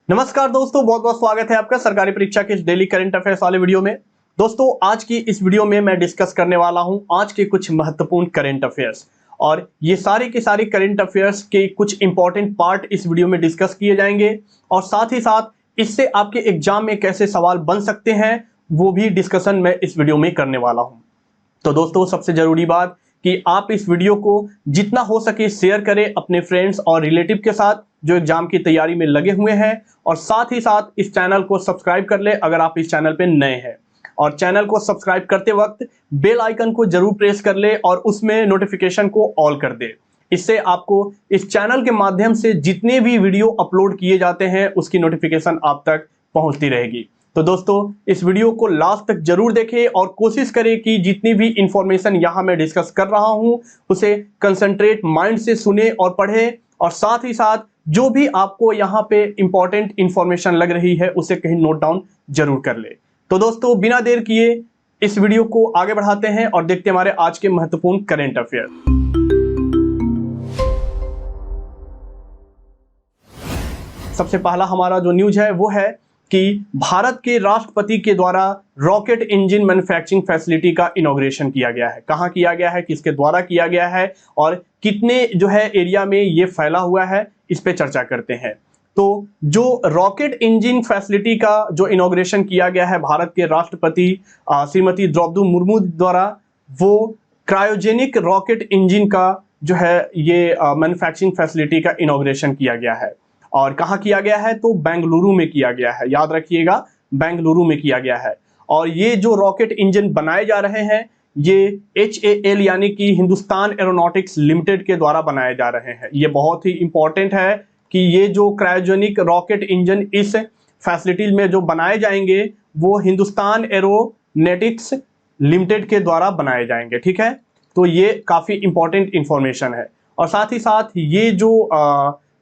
नमस्कार दोस्तों, बहुत बहुत स्वागत है आपका सरकारी परीक्षा के इस डेली करंट अफेयर्स वाले वीडियो में। दोस्तों, आज की इस वीडियो में मैं डिस्कस करने वाला हूं आज के कुछ महत्वपूर्ण करंट अफेयर्स, और ये सारे के सारे करंट अफेयर्स के कुछ इंपॉर्टेंट पार्ट इस वीडियो में डिस्कस किए जाएंगे, और साथ ही साथ इससे आपके एग्जाम में कैसे सवाल बन सकते हैं वो भी डिस्कशन मैं इस वीडियो में करने वाला हूं। तो दोस्तों, सबसे जरूरी बात कि आप इस वीडियो को जितना हो सके शेयर करें अपने फ्रेंड्स और रिलेटिव के साथ जो एग्जाम की तैयारी में लगे हुए हैं, और साथ ही साथ इस चैनल को सब्सक्राइब कर ले अगर आप इस चैनल पे नए हैं। और चैनल को सब्सक्राइब करते वक्त बेल आइकन को जरूर प्रेस कर ले और उसमें नोटिफिकेशन को ऑल कर दे। इससे आपको इस चैनल के माध्यम से जितने भी वीडियो अपलोड किए जाते हैं उसकी नोटिफिकेशन आप तक पहुंचती रहेगी। तो दोस्तों, इस वीडियो को लास्ट तक जरूर देखें और कोशिश करें कि जितनी भी इंफॉर्मेशन यहां मैं डिस्कस कर रहा हूं उसे कंसंट्रेट माइंड से सुने और पढ़ें, और साथ ही साथ जो भी आपको यहां पे इंपॉर्टेंट इंफॉर्मेशन लग रही है उसे कहीं नोट डाउन जरूर कर ले। तो दोस्तों, बिना देर किए इस वीडियो को आगे बढ़ाते हैं और देखते हैं हमारे आज के महत्वपूर्ण करंट अफेयर। सबसे पहला हमारा जो न्यूज है वो है कि भारत के राष्ट्रपति के द्वारा रॉकेट इंजन मैन्युफैक्चरिंग फैसिलिटी का इनॉग्रेशन किया गया है। कहां किया गया है, किसके द्वारा किया गया है और कितने जो है एरिया में ये फैला हुआ है, इस पे चर्चा करते हैं। तो जो रॉकेट इंजन फैसिलिटी का जो इनॉग्रेशन किया गया है भारत के राष्ट्रपति श्रीमती द्रौपदी मुर्मू द्वारा, वो क्रायोजेनिक रॉकेट इंजन का जो है ये मैन्युफैक्चरिंग फैसिलिटी का इनॉग्रेशन किया गया है। और कहाँ किया गया है, तो बेंगलुरु में किया गया है। याद रखिएगा, बेंगलुरु में किया गया है। और ये जो रॉकेट इंजन बनाए जा रहे हैं ये HAL यानी कि हिंदुस्तान एरोनॉटिक्स लिमिटेड के द्वारा बनाए जा रहे हैं। ये बहुत ही इंपॉर्टेंट है कि ये जो क्रायोजेनिक रॉकेट इंजन इस फैसिलिटी में जो बनाए जाएंगे वो हिंदुस्तान एरोनॉटिक्स लिमिटेड के द्वारा बनाए जाएंगे। ठीक है, तो ये काफी इंपॉर्टेंट इंफॉर्मेशन है। और साथ ही साथ ये जो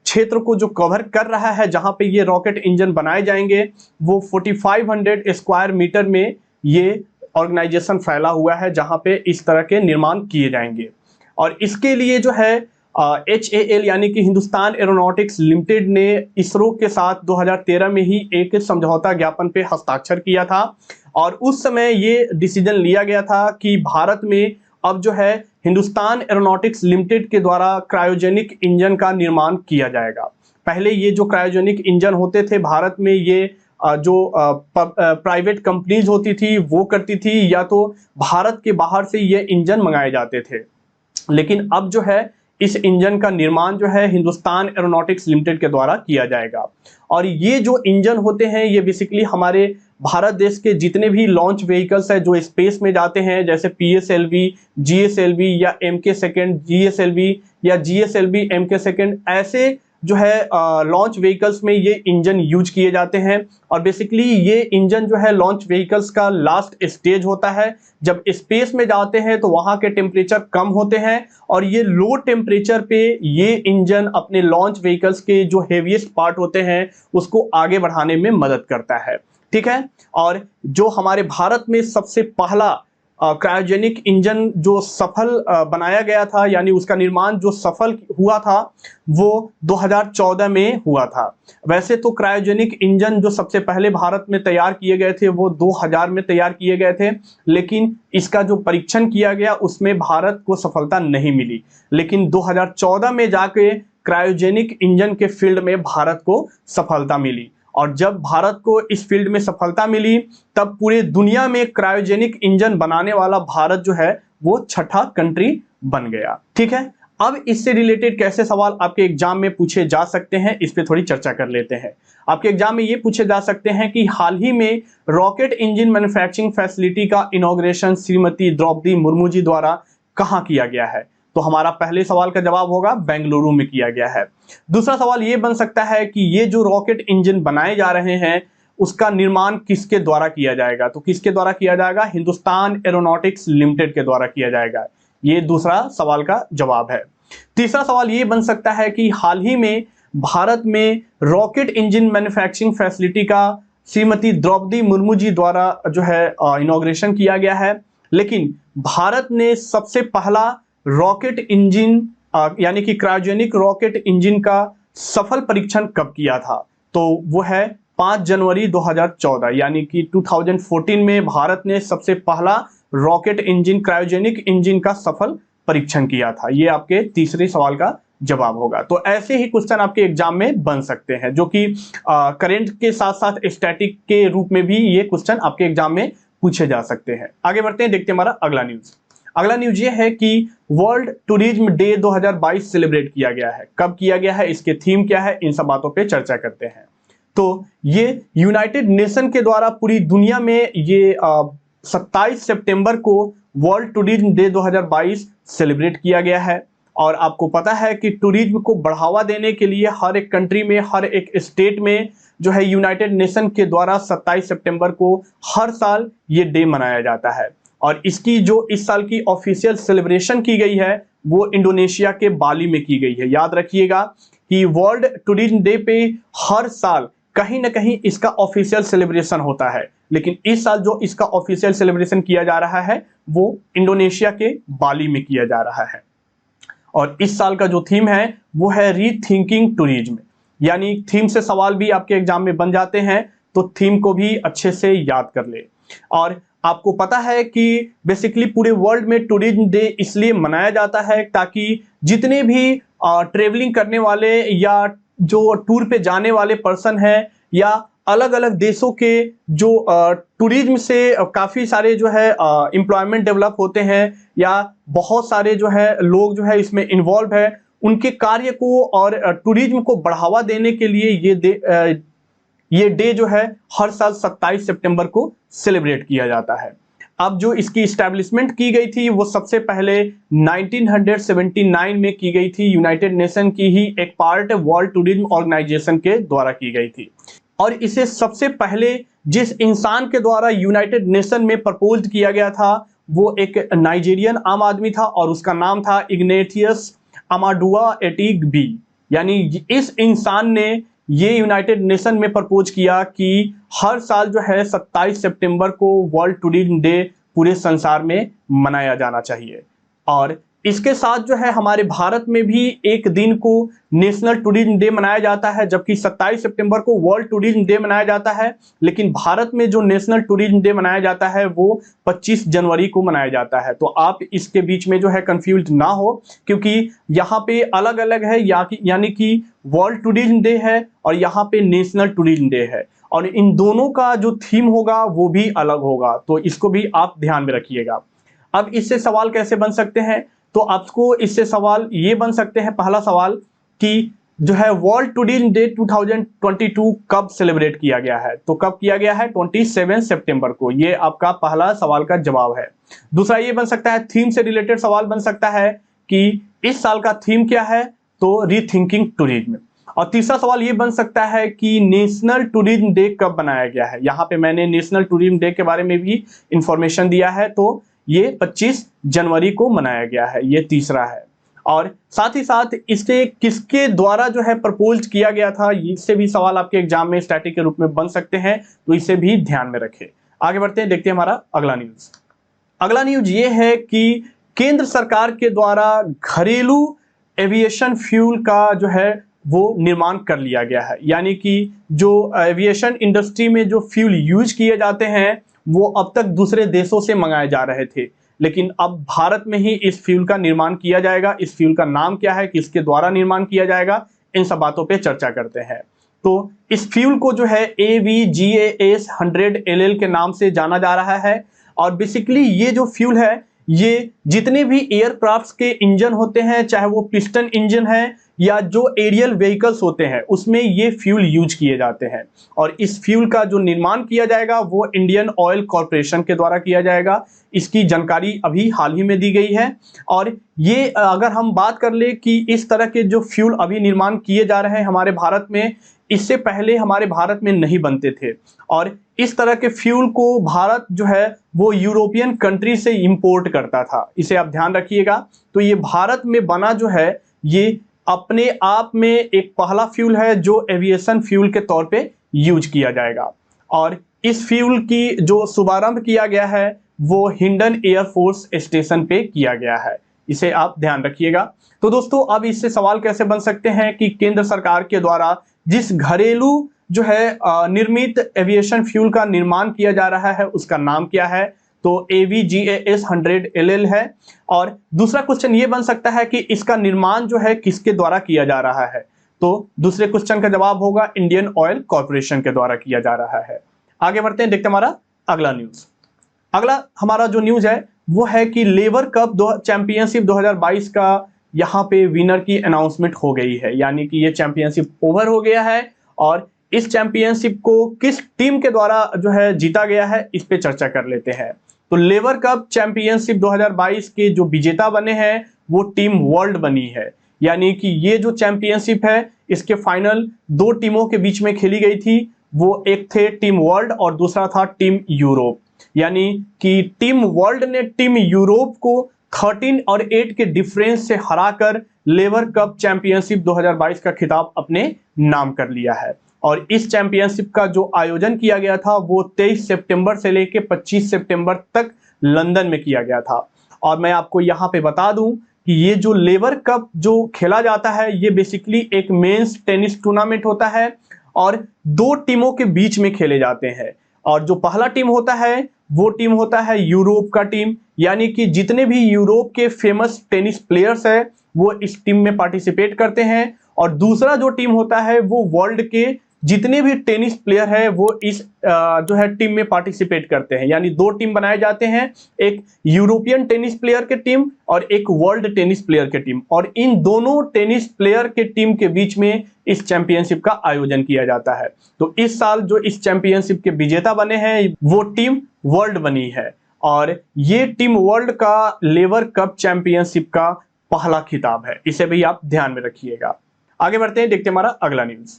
क्षेत्र को जो कवर कर रहा है जहां पे ये रॉकेट इंजन बनाए जाएंगे वो 4500 स्क्वायर मीटर में ये ऑर्गेनाइजेशन फैला हुआ है जहां पे इस तरह के निर्माण किए जाएंगे। और इसके लिए जो है HAL यानी कि हिंदुस्तान एरोनॉटिक्स लिमिटेड ने इसरो के साथ 2013 में ही एक समझौता ज्ञापन पे हस्ताक्षर किया था। और उस समय ये डिसीजन लिया गया था कि भारत में अब जो है हिंदुस्तान एरोनॉटिक्स लिमिटेड के द्वारा क्रायोजेनिक इंजन का निर्माण किया जाएगा। पहले ये जो क्रायोजेनिक इंजन होते थे भारत में, ये जो प्राइवेट कंपनीज होती थी वो करती थी, या तो भारत के बाहर से ये इंजन मंगाए जाते थे। लेकिन अब जो है इस इंजन का निर्माण जो है हिंदुस्तान एरोनॉटिक्स लिमिटेड के द्वारा किया जाएगा। और ये जो इंजन होते हैं ये बेसिकली हमारे भारत देश के जितने भी लॉन्च व्हीकल्स है जो स्पेस में जाते हैं, जैसे PSLV, GSLV या MK2 GSLV या GSLV MK2, ऐसे जो है लॉन्च व्हीकल्स में ये इंजन यूज किए जाते हैं। और बेसिकली ये इंजन जो है लॉन्च व्हीकल्स का लास्ट स्टेज होता है। जब स्पेस में जाते हैं तो वहां के टेम्परेचर कम होते हैं और ये लो टेम्परेचर पे ये इंजन अपने लॉन्च व्हीकल्स के जो हेवीएस्ट पार्ट होते हैं उसको आगे बढ़ाने में मदद करता है। ठीक है, और जो हमारे भारत में सबसे पहला क्रायोजेनिक इंजन जो सफल बनाया गया था, यानी उसका निर्माण जो सफल हुआ था वो 2014 में हुआ था। वैसे तो क्रायोजेनिक इंजन जो सबसे पहले भारत में तैयार किए गए थे वो 2000 में तैयार किए गए थे, लेकिन इसका जो परीक्षण किया गया उसमें भारत को सफलता नहीं मिली। लेकिन 2014 में जाके क्रायोजेनिक इंजन के फील्ड में भारत को सफलता मिली। और जब भारत को इस फील्ड में सफलता मिली तब पूरे दुनिया में क्रायोजेनिक इंजन बनाने वाला भारत जो है वो छठा कंट्री बन गया। ठीक है, अब इससे रिलेटेड कैसे सवाल आपके एग्जाम में पूछे जा सकते हैं इस पे थोड़ी चर्चा कर लेते हैं। आपके एग्जाम में ये पूछे जा सकते हैं कि हाल ही में रॉकेट इंजन मैन्युफैक्चरिंग फैसिलिटी का इनॉग्रेशन श्रीमती द्रौपदी मुर्मू जी द्वारा कहां किया गया है, तो हमारा पहले सवाल का जवाब होगा बेंगलुरु में किया गया है। दूसरा सवाल ये बन सकता है कि ये जो रॉकेट इंजन बनाए जा रहे हैं उसका निर्माण किसके द्वारा किया जाएगा, तो किसके द्वारा किया जाएगा, हिंदुस्तान एरोनॉटिक्स लिमिटेड के द्वारा किया जाएगा। ये दूसरा सवाल का जवाब है। तीसरा सवाल ये बन सकता है कि हाल ही में भारत में रॉकेट इंजन मैन्युफैक्चरिंग फैसिलिटी का श्रीमती द्रौपदी मुर्मू जी द्वारा जो है इनॉग्रेशन किया गया है, लेकिन भारत ने सबसे पहला रॉकेट इंजन यानी कि क्रायोजेनिक रॉकेट इंजन का सफल परीक्षण कब किया था, तो वो है 5 जनवरी 2014, यानी कि 2014 में भारत ने सबसे पहला रॉकेट इंजन, क्रायोजेनिक इंजन का सफल परीक्षण किया था। ये आपके तीसरे सवाल का जवाब होगा। तो ऐसे ही क्वेश्चन आपके एग्जाम में बन सकते हैं, जो कि करंट के साथ साथ स्टैटिक के रूप में भी ये क्वेश्चन आपके एग्जाम में पूछे जा सकते हैं। आगे बढ़ते हैं, देखते हैं हमारा अगला न्यूज। अगला न्यूज ये है कि वर्ल्ड टूरिज्म डे 2022 सेलिब्रेट किया गया है। कब किया गया है, इसके थीम क्या है, इन सब बातों पे चर्चा करते हैं। तो ये यूनाइटेड नेशन के द्वारा पूरी दुनिया में ये 27 सितंबर को वर्ल्ड टूरिज्म डे 2022 सेलिब्रेट किया गया है। और आपको पता है कि टूरिज्म को बढ़ावा देने के लिए हर एक कंट्री में, हर एक स्टेट में जो है यूनाइटेड नेशन के द्वारा 27 सितंबर को हर साल ये डे मनाया जाता है। और इसकी जो इस साल की ऑफिशियल सेलिब्रेशन की गई है वो इंडोनेशिया के बाली में की गई है। याद रखिएगा कि वर्ल्ड टूरिज्म डे पे हर साल कहीं ना कहीं इसका ऑफिशियल सेलिब्रेशन होता है, लेकिन इस साल जो इसका ऑफिशियल सेलिब्रेशन किया जा रहा है वो इंडोनेशिया के बाली में किया जा रहा है। और इस साल का जो थीम है वो है रीथिंकिंग टूरिज्म, यानी थीम से सवाल भी आपके एग्जाम में बन जाते हैं, तो थीम को भी अच्छे से याद कर ले। और आपको पता है कि बेसिकली पूरे वर्ल्ड में टूरिज्म डे इसलिए मनाया जाता है ताकि जितने भी ट्रेवलिंग करने वाले या जो टूर पे जाने वाले पर्सन हैं या अलग अलग देशों के जो टूरिज्म से काफ़ी सारे जो है एम्प्लॉयमेंट डेवलप होते हैं या बहुत सारे जो है लोग जो है इसमें इन्वॉल्व है, उनके कार्य को और टूरिज्म को बढ़ावा देने के लिए ये डे जो है हर साल 27 सितंबर को सेलिब्रेट किया जाता है। अब जो इसकी इस्टेब्लिशमेंट की गई थी वो सबसे पहले 1979 में की गई थी, यूनाइटेड नेशन की ही एक पार्ट वर्ल्ड टूरिज्म ऑर्गेनाइजेशन के द्वारा की गई थी। और इसे सबसे पहले जिस इंसान के द्वारा यूनाइटेड नेशन में प्रपोज किया गया था वो एक नाइजीरियन आम आदमी था और उसका नाम था इग्नेटियस अमाडुआ एटिग बी। यानी इस इंसान ने ये यूनाइटेड नेशन में प्रपोज किया कि हर साल जो है 27 सितंबर को वर्ल्ड टूरिज्म डे पूरे संसार में मनाया जाना चाहिए। और इसके साथ जो है हमारे भारत में भी एक दिन को नेशनल टूरिज्म डे मनाया जाता है, जबकि 27 सितंबर को वर्ल्ड टूरिज्म डे मनाया जाता है। लेकिन भारत में जो नेशनल टूरिज्म डे मनाया जाता है वो 25 जनवरी को मनाया जाता है। तो आप इसके बीच में जो है कंफ्यूज ना हो, क्योंकि यहाँ पे अलग अलग है, यानी कि वर्ल्ड टूरिज्म डे है और यहाँ पे नेशनल टूरिज्म डे है, और इन दोनों का जो थीम होगा वो भी अलग होगा। तो इसको भी आप ध्यान में रखिएगा। अब इससे सवाल कैसे बन सकते हैं, तो आपको इससे सवाल ये बन सकते हैं, पहला सवाल कि जो है वर्ल्ड टूरिज्म डे 2022 कब सेलिब्रेट किया गया है, तो कब किया गया है, 27 सितंबर को। ये आपका पहला सवाल का जवाब है। दूसरा ये बन सकता है, थीम से रिलेटेड सवाल बन सकता है कि इस साल का थीम क्या है, तो रीथिंकिंग टूरिज्म। और तीसरा सवाल ये बन सकता है कि नेशनल टूरिज्म डे कब बनाया गया है। यहाँ पे मैंने नेशनल टूरिज्म डे के बारे में भी इंफॉर्मेशन दिया है, तो ये 25 जनवरी को मनाया गया है, ये तीसरा है। और साथ ही साथ इसे किसके द्वारा जो है प्रपोज किया गया था, इससे भी सवाल आपके एग्जाम में स्टैटिक के रूप में बन सकते हैं, तो इसे भी ध्यान में रखें। आगे बढ़ते हैं, देखते हैं हमारा अगला न्यूज। अगला न्यूज ये है कि केंद्र सरकार के द्वारा घरेलू एविएशन फ्यूल का जो है वो निर्माण कर लिया गया है। यानी कि जो एविएशन इंडस्ट्री में जो फ्यूल यूज किए जाते हैं वो अब तक दूसरे देशों से मंगाए जा रहे थे, लेकिन अब भारत में ही इस फ्यूल का निर्माण किया जाएगा। इस फ्यूल का नाम क्या है, किसके द्वारा निर्माण किया जाएगा, इन सब बातों पे चर्चा करते हैं। तो इस फ्यूल को जो है AVGAS 100 LL के नाम से जाना जा रहा है। और बेसिकली ये जो फ्यूल है ये जितने भी एयरक्राफ्ट्स के इंजन होते हैं, चाहे वो पिस्टन इंजन है या जो एरियल व्हीकल्स होते हैं, उसमें ये फ्यूल यूज किए जाते हैं। और इस फ्यूल का जो निर्माण किया जाएगा वो इंडियन ऑयल कॉरपोरेशन के द्वारा किया जाएगा। इसकी जानकारी अभी हाल ही में दी गई है। और ये अगर हम बात कर ले कि इस तरह के जो फ्यूल अभी निर्माण किए जा रहे हैं हमारे भारत में, इससे पहले हमारे भारत में नहीं बनते थे। और इस तरह के फ्यूल को भारत जो है वो यूरोपियन कंट्री से इंपोर्ट करता था, इसे आप ध्यान रखिएगा। तो ये भारत में बना जो है ये अपने आप में एक पहला फ्यूल है जो एविएशन फ्यूल के तौर पे यूज किया जाएगा। और इस फ्यूल की जो शुभारंभ किया गया है वो हिंडन एयरफोर्स स्टेशन पे किया गया है, इसे आप ध्यान रखिएगा। तो दोस्तों अब इससे सवाल कैसे बन सकते हैं कि केंद्र सरकार के द्वारा जिस घरेलू जो है निर्मित एविएशन फ्यूल का निर्माण किया जा रहा है उसका नाम क्या है? तो AVGAS 100 LL है। और दूसरा क्वेश्चन ये बन सकता है कि इसका निर्माण जो है किसके द्वारा किया जा रहा है? तो दूसरे क्वेश्चन का जवाब होगा इंडियन ऑयल कॉर्पोरेशन के द्वारा किया जा रहा है। आगे बढ़ते हैं, देखते हैं हमारा अगला न्यूज। अगला हमारा जो न्यूज है वो है कि लेवर कप चैंपियनशिप 2022 का यहाँ पे विनर की अनाउंसमेंट हो गई है, यानी कि ये चैंपियनशिप ओवर हो गया है। और इस चैंपियनशिप को किस टीम के द्वारा जो है जीता गया है, इस पे चर्चा कर लेते हैं। तो लेवर कप चैंपियनशिप 2022 के जो विजेता बने हैं वो टीम वर्ल्ड बनी है, यानी कि ये जो चैंपियनशिप है इसके फाइनल दो टीमों के बीच में खेली गई थी। वो एक थे टीम वर्ल्ड और दूसरा था टीम यूरोप, यानी कि टीम वर्ल्ड ने टीम यूरोप को 13 और 8 के डिफरेंस से हराकर लेवर कप चैंपियनशिप 2022 का खिताब अपने नाम कर लिया है। और इस चैंपियनशिप का जो आयोजन किया गया था वो 23 सितंबर से लेकर 25 सितंबर तक लंदन में किया गया था। और मैं आपको यहाँ पे बता दूं कि ये जो लेवर कप जो खेला जाता है ये बेसिकली एक मेंस टेनिस टूर्नामेंट होता है और दो टीमों के बीच में खेले जाते हैं। और जो पहला टीम होता है वो टीम होता है यूरोप का टीम, यानी कि जितने भी यूरोप के फेमस टेनिस प्लेयर्स हैं वो इस टीम में पार्टिसिपेट करते हैं। और दूसरा जो टीम होता है वो वर्ल्ड के जितने भी टेनिस प्लेयर है वो इस जो है टीम में पार्टिसिपेट करते हैं, यानी दो टीम बनाए जाते हैं, एक यूरोपियन टेनिस प्लेयर के टीम और एक वर्ल्ड टेनिस प्लेयर के टीम। और इन दोनों टेनिस प्लेयर के टीम के बीच में इस चैंपियनशिप का आयोजन किया जाता है। तो इस साल जो इस चैंपियनशिप के विजेता बने हैं वो टीम वर्ल्ड बनी है और ये टीम वर्ल्ड का लेवर कप चैंपियनशिप का पहला खिताब है, इसे भी आप ध्यान में रखिएगा। आगे बढ़ते हैं, देखते हैं हमारा अगला न्यूज।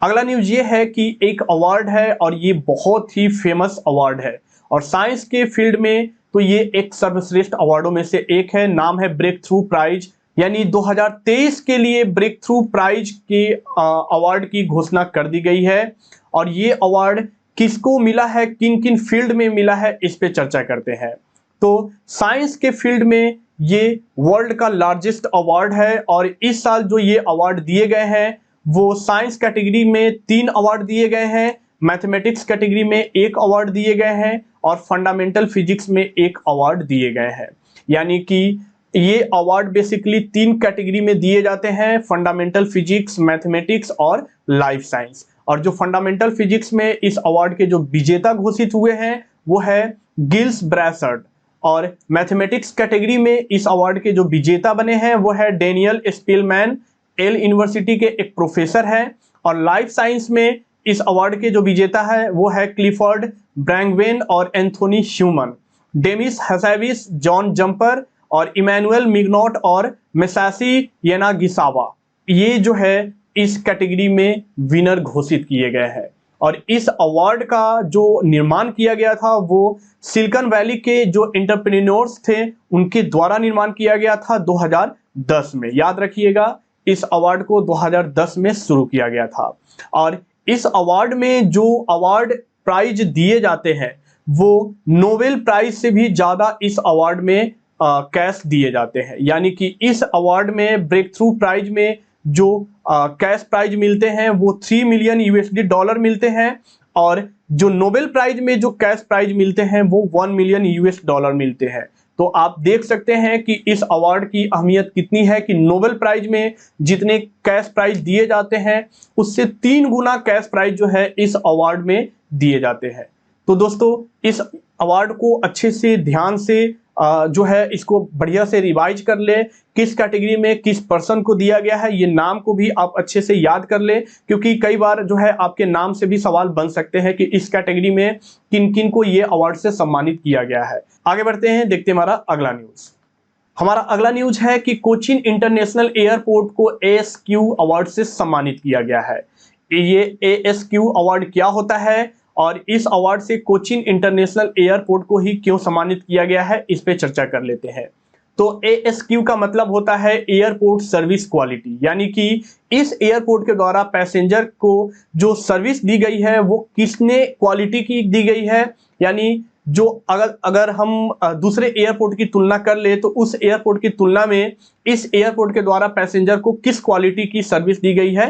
अगला न्यूज ये है कि एक अवार्ड है और ये बहुत ही फेमस अवार्ड है और साइंस के फील्ड में तो ये एक सर्वश्रेष्ठ अवार्डों में से एक है। नाम है ब्रेक थ्रू प्राइज, यानी 2023 के लिए ब्रेक थ्रू प्राइज के अवार्ड की घोषणा कर दी गई है। और ये अवार्ड किसको मिला है, किन किन फील्ड में मिला है, इस पे चर्चा करते हैं। तो साइंस के फील्ड में ये वर्ल्ड का लार्जेस्ट अवार्ड है और इस साल जो ये अवार्ड दिए गए हैं वो साइंस कैटेगरी में 3 अवार्ड दिए गए हैं, मैथमेटिक्स कैटेगरी में 1 अवार्ड दिए गए हैं और फंडामेंटल फिजिक्स में 1 अवार्ड दिए गए हैं। यानी कि ये अवार्ड बेसिकली 3 कैटेगरी में दिए जाते हैं, फंडामेंटल फिजिक्स, मैथमेटिक्स और लाइफ साइंस। और जो फंडामेंटल फिजिक्स में इस अवार्ड के जो विजेता घोषित हुए हैं वो है गिल्स ब्रैसर्ड और मैथमेटिक्स कैटेगरी में इस अवार्ड के जो विजेता बने हैं वो है डेनियल स्पिलमैन, एल यूनिवर्सिटी के एक प्रोफेसर हैं। और लाइफ साइंस में इस अवार्ड के जो विजेता है वो है क्लिफर्ड ब्रैंगवेन और एंथोनी श्यूमन, डेमिस हसैविस, जॉन जंपर और इमैनुअल मिग्नॉट और मेसासी येनागिसावा, ये जो है इस कैटेगरी में विनर घोषित किए गए हैं। और इस अवार्ड का जो निर्माण किया गया था वो सिलिकॉन वैली के जो एंटरप्रेन्योर्स थे उनके द्वारा निर्माण किया गया था 2010 में। याद रखिएगा इस अवार्ड को 2010 में शुरू किया गया था। और इस अवार्ड में जो अवार्ड प्राइज दिए जाते हैं वो नोबेल प्राइज से भी ज़्यादा इस अवार्ड में कैश दिए जाते हैं। यानी कि इस अवार्ड में ब्रेक थ्रू प्राइज में जो कैश प्राइज मिलते हैं वो 3 मिलियन यूएसडी डॉलर मिलते हैं और जो नोबेल प्राइज में जो कैश प्राइज मिलते हैं वो 1 मिलियन यूएस डॉलर मिलते हैं। तो आप देख सकते हैं कि इस अवार्ड की अहमियत कितनी है कि नोबेल प्राइज में जितने कैश प्राइज दिए जाते हैं उससे 3 गुना कैश प्राइज जो है इस अवार्ड में दिए जाते हैं। तो दोस्तों इस अवार्ड को अच्छे से ध्यान से जो है इसको बढ़िया से रिवाइज कर ले, किस कैटेगरी में किस पर्सन को दिया गया है ये नाम को भी आप अच्छे से याद कर ले, क्योंकि कई बार जो है आपके नाम से भी सवाल बन सकते हैं कि इस कैटेगरी में किन किन को ये अवार्ड से सम्मानित किया गया है। आगे बढ़ते हैं, देखते हैं हमारा अगला न्यूज। हमारा अगला न्यूज है कि कोचीन इंटरनेशनल एयरपोर्ट को ASQ अवार्ड से सम्मानित किया गया है। ये ASQ अवार्ड क्या होता है और इस अवार्ड से कोचीन इंटरनेशनल एयरपोर्ट को ही क्यों सम्मानित किया गया है, इस पे चर्चा कर लेते हैं। तो ASQ का मतलब होता है एयरपोर्ट सर्विस क्वालिटी, यानी कि इस एयरपोर्ट के द्वारा पैसेंजर को जो सर्विस दी गई है वो किसने क्वालिटी की दी गई है। यानी जो अगर हम दूसरे एयरपोर्ट की तुलना कर ले तो उस एयरपोर्ट की तुलना में इस एयरपोर्ट के द्वारा पैसेंजर को किस क्वालिटी की सर्विस दी गई है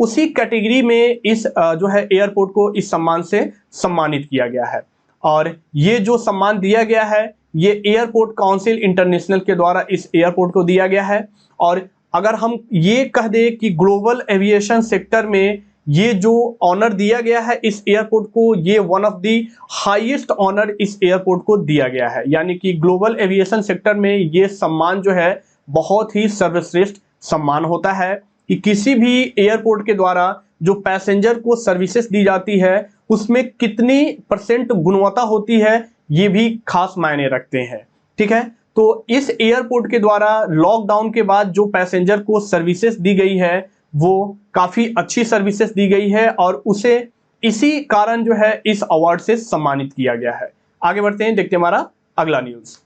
उसी कैटेगरी में इस जो है एयरपोर्ट को इस सम्मान से सम्मानित किया गया है। और ये जो सम्मान दिया गया है ये एयरपोर्ट काउंसिल इंटरनेशनल के द्वारा इस एयरपोर्ट को दिया गया है। और अगर हम ये कह दें कि ग्लोबल एविएशन सेक्टर में ये जो ऑनर दिया गया है इस एयरपोर्ट को, ये one of the highest honour इस एयरपोर्ट को दिया गया है। यानी कि ग्लोबल एविएशन सेक्टर में ये सम्मान जो है बहुत ही सर्वश्रेष्ठ सम्मान होता है कि किसी भी एयरपोर्ट के द्वारा जो पैसेंजर को सर्विसेज दी जाती है उसमें कितनी % गुणवत्ता होती है ये भी खास मायने रखते हैं। ठीक है, तो इस एयरपोर्ट के द्वारा लॉकडाउन के बाद जो पैसेंजर को सर्विसेज दी गई है वो काफी अच्छी सर्विसेज दी गई है और उसे इसी कारण जो है इस अवार्ड से सम्मानित किया गया है। आगे बढ़ते हैं, देखते हैं हमारा अगला न्यूज।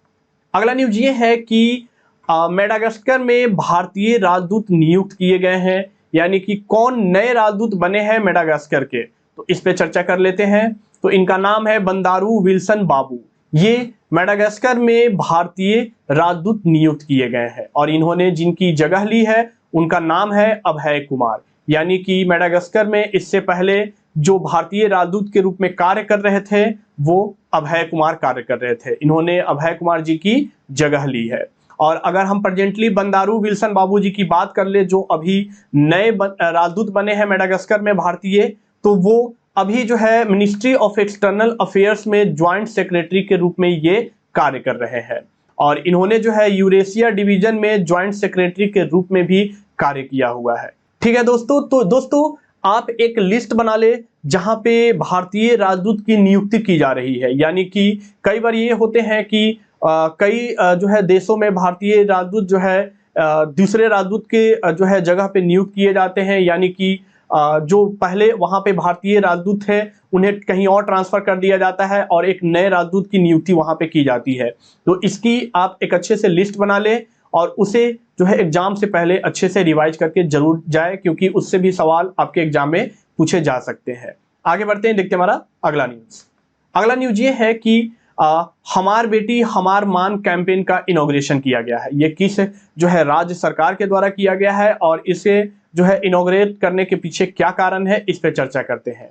अगला न्यूज ये है कि मेडागास्कर में भारतीय राजदूत नियुक्त किए गए हैं। यानी कि कौन नए राजदूत बने हैं मेडागास्कर के, तो इस पे चर्चा कर लेते हैं। तो इनका नाम है बंदारू विल्सन बाबू। ये मेडागास्कर में भारतीय राजदूत नियुक्त किए गए हैं और इन्होंने जिनकी जगह ली है उनका नाम है अभय कुमार। यानी कि मेडागास्कर में इससे पहले जो भारतीय राजदूत के रूप में कार्य कर रहे थे वो अभय कुमार कार्य कर रहे थे। इन्होंने अभय कुमार जी की जगह ली है। और अगर हम प्रेजेंटली बंदारू विल्सन बाबू जी की बात कर ले जो अभी नए राजदूत बने हैं मेडागास्कर में भारतीय, तो वो अभी जो है मिनिस्ट्री ऑफ एक्सटर्नल अफेयर्स में ज्वाइंट सेक्रेटरी के रूप में ये कार्य कर रहे हैं। और इन्होंने जो है यूरेशिया डिवीजन में ज्वाइंट सेक्रेटरी के रूप में भी कार्य किया हुआ है। ठीक है दोस्तों, तो दोस्तों आप एक लिस्ट बना ले जहां पे भारतीय राजदूत की नियुक्ति की जा रही है। यानी कि कई बार ये होते हैं कि कई जो है देशों में भारतीय राजदूत जो है दूसरे राजदूत के जो है जगह पे नियुक्त किए जाते हैं। यानी कि जो पहले वहां पे भारतीय राजदूत थे उन्हें कहीं और ट्रांसफर कर दिया जाता है और एक नए राजदूत की नियुक्ति वहां पे की जाती है। तो इसकी आप एक अच्छे से लिस्ट बना ले और उसे जो है एग्जाम से पहले अच्छे से रिवाइज करके जरूर जाए, क्योंकि उससे भी सवाल आपके एग्जाम में पूछे जा सकते हैं। आगे बढ़ते हैं, देखते हैं हमारा अगला न्यूज। अगला न्यूज ये है कि हमार बेटी हमार मान कैंपेन का इनॉग्रेशन किया गया है। ये किस जो है राज्य सरकार के द्वारा किया गया है और इसे जो है इनॉग्रेट करने के पीछे क्या कारण है इस पे चर्चा करते हैं।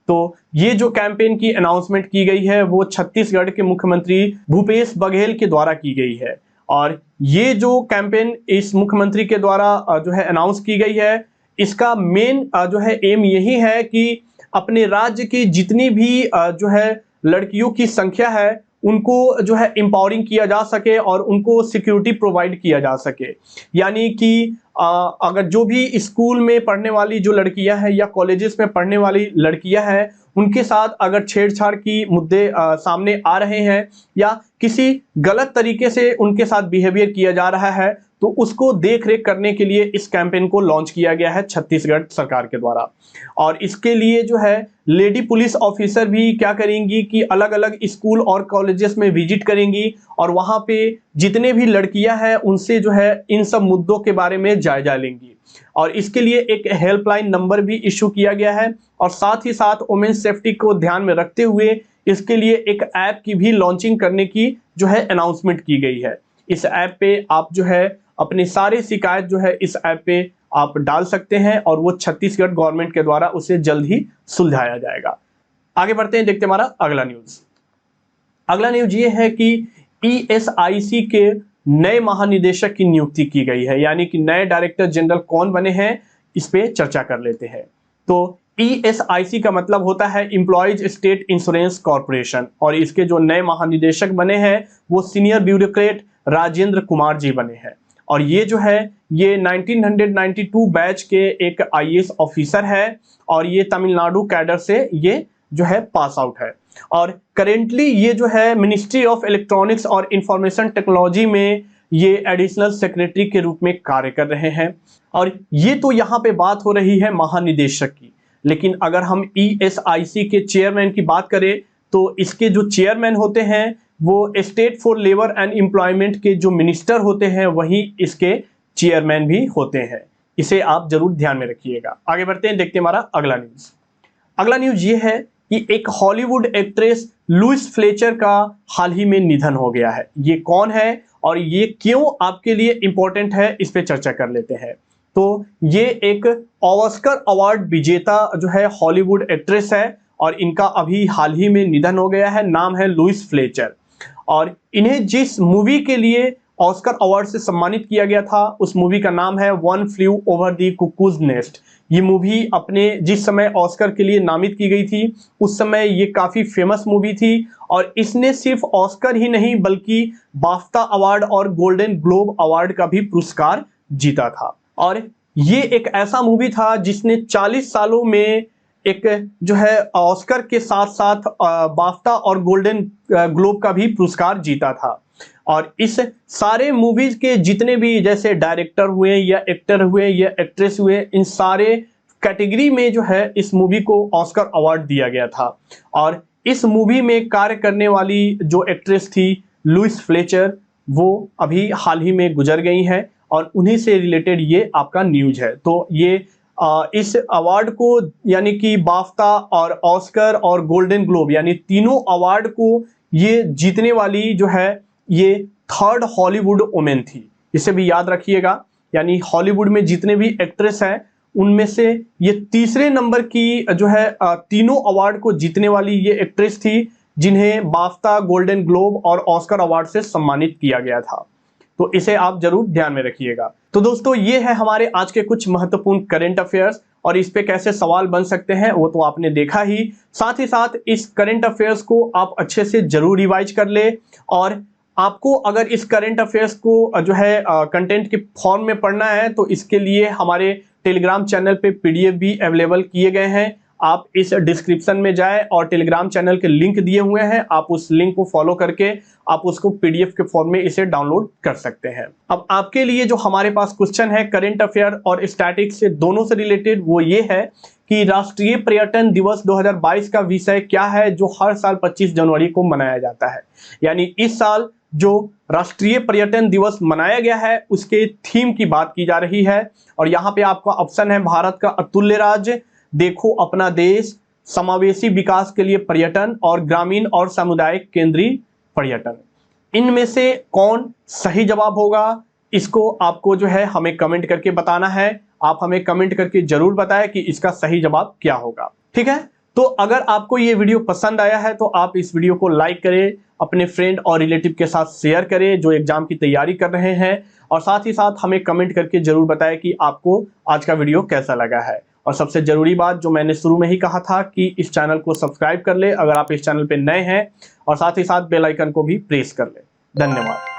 तो ये जो कैंपेन की अनाउंसमेंट की गई है वो छत्तीसगढ़ के मुख्यमंत्री भूपेश बघेल के द्वारा की गई है। और ये जो कैंपेन इस मुख्यमंत्री के द्वारा जो है अनाउंस की गई है, इसका मेन जो है एम यही है कि अपने राज्य की जितनी भी जो है लड़कियों की संख्या है उनको जो है एम्पावरिंग किया जा सके और उनको सिक्योरिटी प्रोवाइड किया जा सके। यानी कि अगर जो भी स्कूल में पढ़ने वाली जो लड़कियां हैं या कॉलेजेस में पढ़ने वाली लड़कियां हैं उनके साथ अगर छेड़छाड़ की मुद्दे सामने आ रहे हैं या किसी गलत तरीके से उनके साथ बिहेवियर किया जा रहा है तो उसको देख रेख करने के लिए इस कैंपेन को लॉन्च किया गया है छत्तीसगढ़ सरकार के द्वारा। और इसके लिए जो है लेडी पुलिस ऑफिसर भी क्या करेंगी कि अलग अलग स्कूल और कॉलेजेस में विजिट करेंगी और वहां पे जितने भी लड़कियां हैं उनसे जो है इन सब मुद्दों के बारे में जायजा लेंगी। और इसके लिए एक हेल्पलाइन नंबर भी इशू किया गया है और साथ ही साथ वुमेन्स सेफ्टी को ध्यान में रखते हुए इसके लिए एक ऐप की भी लॉन्चिंग करने की जो है अनाउंसमेंट की गई है। इस ऐप पे आप जो है अपने सारे शिकायत जो है इस ऐप पे आप डाल सकते हैं और वो छत्तीसगढ़ गवर्नमेंट के द्वारा उसे जल्द ही सुलझाया जाएगा। आगे बढ़ते हैं, देखते हैं हमारा अगला न्यूज। अगला न्यूज ये है कि ESIC के नए महानिदेशक की नियुक्ति की गई है। यानी कि नए डायरेक्टर जनरल कौन बने हैं इस पे चर्चा कर लेते हैं। तो ESIC का मतलब होता है एम्प्लॉयज स्टेट इंश्योरेंस कॉर्पोरेशन और इसके जो नए महानिदेशक बने हैं वो सीनियर ब्यूरोक्रेट राजेंद्र कुमार जी बने हैं। और ये जो है ये 1992 बैच के एक IAS ऑफिसर है और ये तमिलनाडु कैडर से ये जो है पास आउट है। और करेंटली ये जो है मिनिस्ट्री ऑफ इलेक्ट्रॉनिक्स और इंफॉर्मेशन टेक्नोलॉजी में ये एडिशनल सेक्रेटरी के रूप में कार्य कर रहे हैं। और ये तो यहाँ पे बात हो रही है महानिदेशक की, लेकिन अगर हम ESIC के चेयरमैन की बात करें तो इसके जो चेयरमैन होते हैं वो state for labour and employment के जो मिनिस्टर होते हैं वही इसके चेयरमैन भी होते हैं। इसे आप जरूर ध्यान में रखिएगा। आगे बढ़ते हैं, देखते हैं हमारा अगला न्यूज। अगला न्यूज ये है कि एक हॉलीवुड एक्ट्रेस लुइस फ्लेचर का हाल ही में निधन हो गया है। ये कौन है और ये क्यों आपके लिए इंपॉर्टेंट है इस पे चर्चा कर लेते हैं। तो ये एक ऑस्कर अवार्ड विजेता जो है हॉलीवुड एक्ट्रेस है और इनका अभी हाल ही में निधन हो गया है। नाम है लुइस फ्लेचर। और इन्हें जिस मूवी के लिए ऑस्कर अवार्ड से सम्मानित किया गया था उस मूवी का नाम है one flu over the cuckoos nest. ये मूवी अपने जिस समय ऑस्कर के लिए नामित की गई थी उस समय ये काफ़ी फेमस मूवी थी और इसने सिर्फ ऑस्कर ही नहीं बल्कि बाफ्टा अवार्ड और गोल्डन ग्लोब अवार्ड का भी पुरस्कार जीता था। और ये एक ऐसा मूवी था जिसने 40 सालों में एक जो है ऑस्कर के साथ साथ बाफ्टा और गोल्डन ग्लोब का भी पुरस्कार जीता था। और इस सारे मूवीज के जितने भी जैसे डायरेक्टर हुए या एक्टर हुए या एक्ट्रेस हुए, इन सारे कैटेगरी में जो है इस मूवी को ऑस्कर अवार्ड दिया गया था। और इस मूवी में कार्य करने वाली जो एक्ट्रेस थी लुइस फ्लेचर, वो अभी हाल ही में गुजर गई हैं और उन्हीं से रिलेटेड ये आपका न्यूज है। तो ये इस अवार्ड को यानी कि बाफ्टा और ऑस्कर और गोल्डन ग्लोब यानी तीनों अवार्ड को ये जीतने वाली जो है ये थर्ड हॉलीवुड वुमेन थी। इसे भी याद रखिएगा, यानी हॉलीवुड में जितने भी एक्ट्रेस हैं उनमें से ये तीसरे नंबर की जो है तीनों अवार्ड को जीतने वाली ये एक्ट्रेस थी जिन्हें बाफ्टा, गोल्डन ग्लोब और ऑस्कर अवार्ड से सम्मानित किया गया था। तो इसे आप जरूर ध्यान में रखिएगा। तो दोस्तों ये है हमारे आज के कुछ महत्वपूर्ण करंट अफेयर्स और इस पे कैसे सवाल बन सकते हैं वो तो आपने देखा ही। साथ ही साथ इस करंट अफेयर्स को आप अच्छे से जरूर रिवाइज कर ले और आपको अगर इस करंट अफेयर्स को जो है कंटेंट के फॉर्म में पढ़ना है तो इसके लिए हमारे टेलीग्राम चैनल पे पीडीएफ भी अवेलेबल किए गए हैं। आप इस डिस्क्रिप्शन में जाएं और टेलीग्राम चैनल के लिंक दिए हुए हैं, आप उस लिंक को फॉलो करके आप उसको पीडीएफ के फॉर्म में इसे डाउनलोड कर सकते हैं। अब आपके लिए जो हमारे पास क्वेश्चन है करंट अफेयर और स्टैटिक्स से दोनों से रिलेटेड, वो ये है कि राष्ट्रीय पर्यटन दिवस 2022 का विषय क्या है जो हर साल 25 जनवरी को मनाया जाता है। यानी इस साल जो राष्ट्रीय पर्यटन दिवस मनाया गया है उसके थीम की बात की जा रही है। और यहाँ पे आपका ऑप्शन है भारत का अतुल्य राज्य, देखो अपना देश, समावेशी विकास के लिए पर्यटन और ग्रामीण और सामुदायिक केंद्रीय पर्यटन। इनमें से कौन सही जवाब होगा इसको आपको जो है हमें कमेंट करके बताना है। आप हमें कमेंट करके जरूर बताएं कि इसका सही जवाब क्या होगा। ठीक है, तो अगर आपको ये वीडियो पसंद आया है तो आप इस वीडियो को लाइक करें, अपने फ्रेंड और रिलेटिव के साथ शेयर करें जो एग्जाम की तैयारी कर रहे हैं, और साथ ही साथ हमें कमेंट करके जरूर बताएं कि आपको आज का वीडियो कैसा लगा है। और सबसे जरूरी बात जो मैंने शुरू में ही कहा था कि इस चैनल को सब्सक्राइब कर ले अगर आप इस चैनल पे नए हैं, और साथ ही साथ बेल आइकन को भी प्रेस कर ले। धन्यवाद।